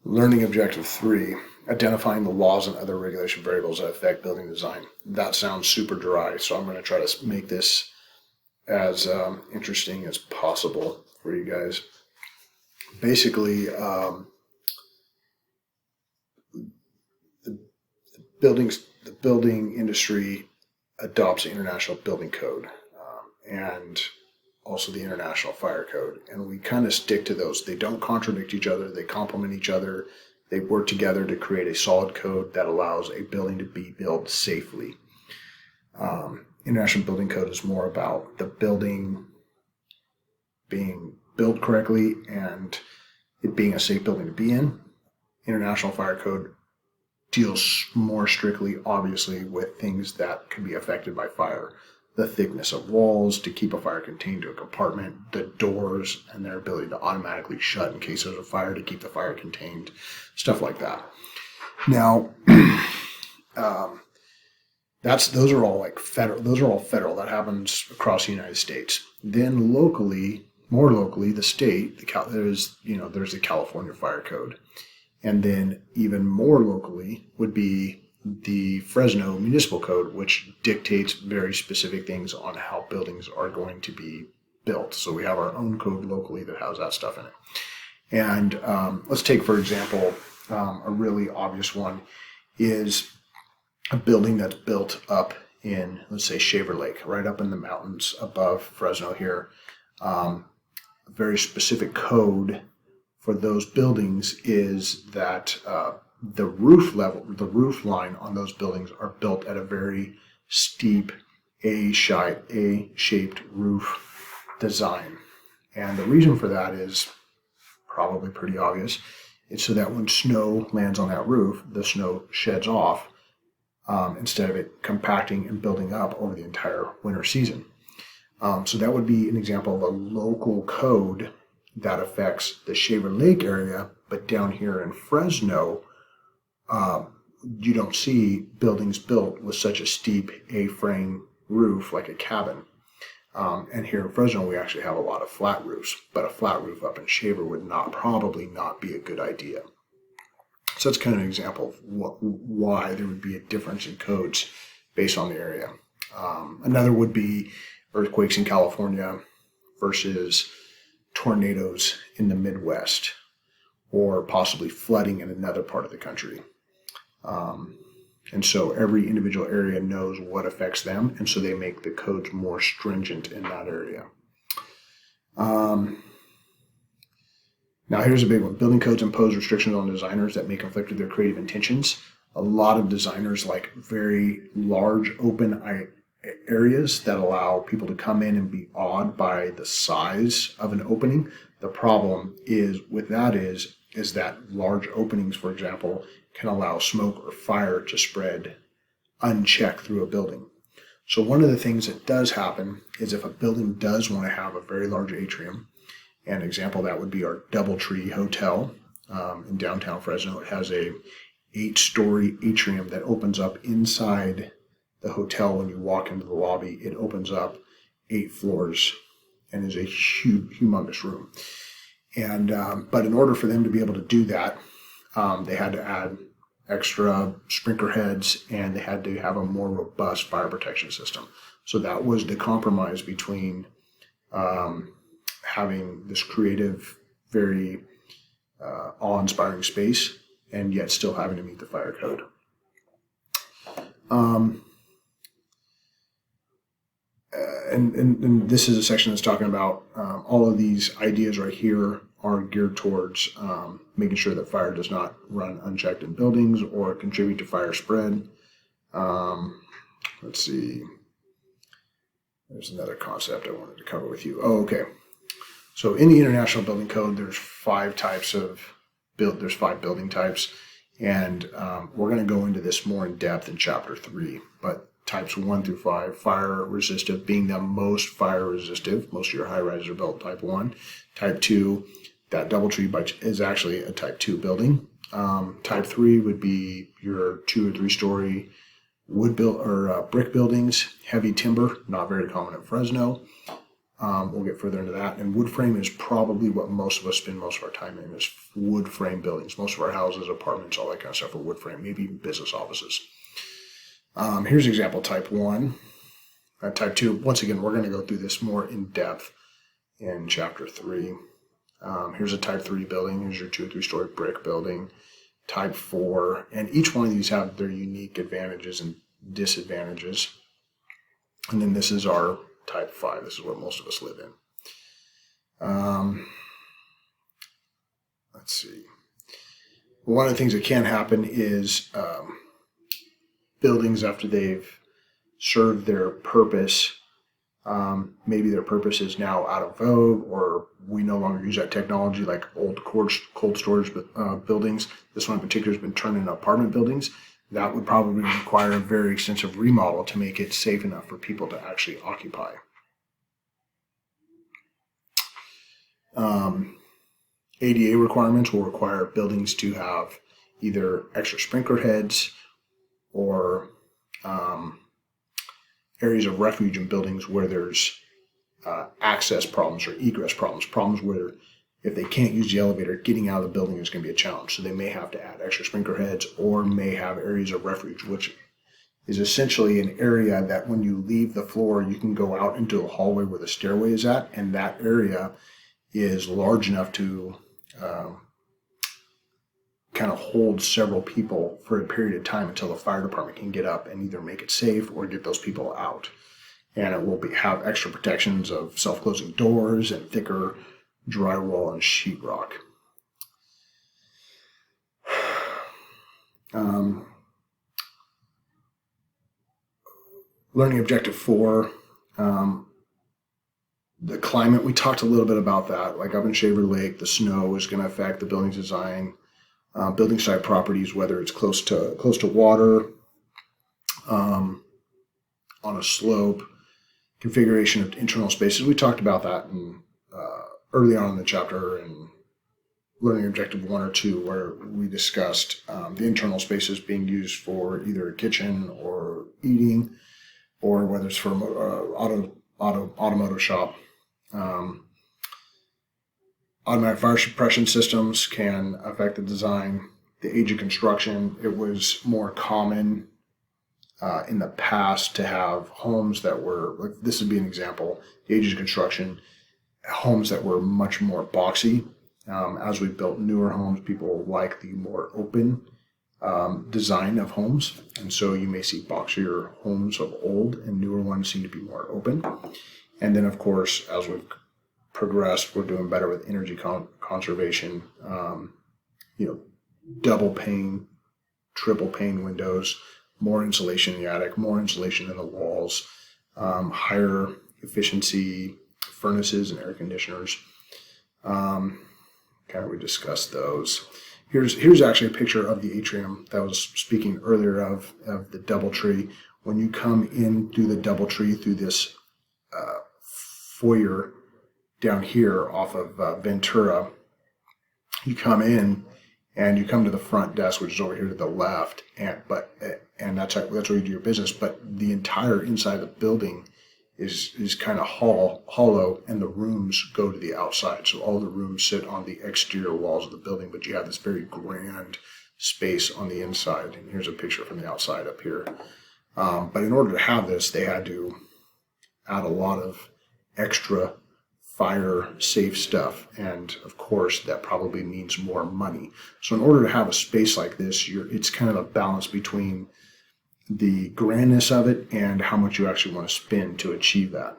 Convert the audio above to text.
Learning objective 3, identifying the laws and other regulation variables that affect building design. That sounds super dry, so I'm going to try to make this as interesting as possible for you guys. Basically, the building industry adopts the International Building Code and also the International Fire Code, and we kind of stick to those. They don't contradict each other, they complement each other. They work together to create a solid code that allows a building to be built safely. International Building Code is more about the building being built correctly and it being a safe building to be in. International Fire Code deals more strictly, obviously, with things that can be affected by fire. The thickness of walls to keep a fire contained to a compartment, the doors and their ability to automatically shut in case there's a fire to keep the fire contained, stuff like that. Now, those are all federal. Those are all federal. That happens across the United States. Then locally, more locally, the state, there's the California Fire Code, and then even more locally would be the Fresno Municipal Code, which dictates very specific things on how buildings are going to be built. So we have our own code locally that has that stuff in it. And let's take, for example, a really obvious one is a building that's built up in, let's say, Shaver Lake, right up in the mountains above Fresno here. A very specific code for those buildings is that the roof line on those buildings are built at a very steep A-shaped roof design. And the reason for that is probably pretty obvious. It's so that when snow lands on that roof, the snow sheds off instead of it compacting and building up over the entire winter season. So that would be an example of a local code that affects the Shaver Lake area, but down here in Fresno, you don't see buildings built with such a steep A-frame roof like a cabin. And here in Fresno, we actually have a lot of flat roofs, but a flat roof up in Shaver would probably not be a good idea. So that's kind of an example of why there would be a difference in codes based on the area. Another would be earthquakes in California versus tornadoes in the Midwest, or possibly flooding in another part of the country. And so every individual area knows what affects them, and so they make the codes more stringent in that area. Now here's a big one. Building codes impose restrictions on designers that may conflict with their creative intentions. A lot of designers like very large open areas that allow people to come in and be awed by the size of an opening. The problem is that large openings, for example, can allow smoke or fire to spread unchecked through a building. So one of the things that does happen is if a building does want to have a very large atrium, an example that would be our DoubleTree Hotel in downtown Fresno. It has a 8-story atrium that opens up inside the hotel. When you walk into the lobby, it opens up 8 floors and is a humongous room. And but in order for them to be able to do that, they had to add extra sprinkler heads, and they had to have a more robust fire protection system. So that was the compromise between having this creative, very awe-inspiring space, and yet still having to meet the fire code. And this is a section that's talking about all of these ideas right here are geared towards making sure that fire does not run unchecked in buildings or contribute to fire spread. Let's see. There's another concept I wanted to cover with you. Oh, okay. So in the International Building Code, there's 5 building types, and we're going to go into this more in depth in Chapter 3. But types 1 through 5, fire resistive being the most fire resistive. Most of your high rises are built type 1. Type 2, that DoubleTree is actually a type 2 building. Type 3 would be your 2 or 3 story brick buildings, heavy timber, not very common in Fresno. We'll get further into that. And wood frame is probably what most of us spend most of our time in, is wood frame buildings. Most of our houses, apartments, all that kind of stuff are wood frame, maybe even business offices. Here's example type 1. Type 2, once again, we're going to go through this more in depth in chapter 3. Here's a type 3 building. Here's your 2 or 3 story brick building. Type 4, and each one of these have their unique advantages and disadvantages. And then this is our type 5. This is what most of us live in. Let's see. One of the things that can happen is buildings, after they've served their purpose, maybe their purpose is now out of vogue, or we no longer use that technology, like old cold storage buildings. This one in particular has been turned into apartment buildings. That would probably require a very extensive remodel to make it safe enough for people to actually occupy. ADA requirements will require buildings to have either extra sprinkler heads or areas of refuge in buildings where there's access problems or egress problems where if they can't use the elevator, getting out of the building is going to be a challenge. So they may have to add extra sprinkler heads or may have areas of refuge, which is essentially an area that when you leave the floor, you can go out into a hallway where the stairway is at, and that area is large enough to kind of hold several people for a period of time until the fire department can get up and either make it safe or get those people out. And it will have extra protections of self-closing doors and thicker drywall and sheetrock. Learning objective 4, the climate. We talked a little bit about that. Like up in Shaver Lake, the snow is going to affect the building's design. Building site properties, whether it's close to water, on a slope, configuration of internal spaces. We talked about that early on in the chapter in learning objective 1 or 2, where we discussed the internal spaces being used for either a kitchen or eating, or whether it's for automotive shop. Automatic fire suppression systems can affect the design. The age of construction, it was more common in the past to have homes that were, like this would be an example, the age of construction, homes that were much more boxy. As we built newer homes, people like the more open design of homes. And so you may see boxier homes of old, and newer ones seem to be more open. And then, of course, as we've progressed, we're doing better with energy conservation, double pane, triple pane windows, more insulation in the attic, more insulation in the walls, higher efficiency furnaces and air conditioners. We discussed those. Here's actually a picture of the atrium that I was speaking earlier of the DoubleTree. When you come in through the DoubleTree through this foyer down here off of Ventura, you come in and you come to the front desk, which is over here to the left, and that's where you do your business. But the entire inside of the building is kind of hollow, and the rooms go to the outside. So all the rooms sit on the exterior walls of the building, but you have this very grand space on the inside. And here's a picture from the outside up here. But in order to have this, they had to add a lot of extra fire safe stuff, and of course that probably means more money. So in order to have a space like this, it's kind of a balance between the grandness of it and how much you actually want to spend to achieve that.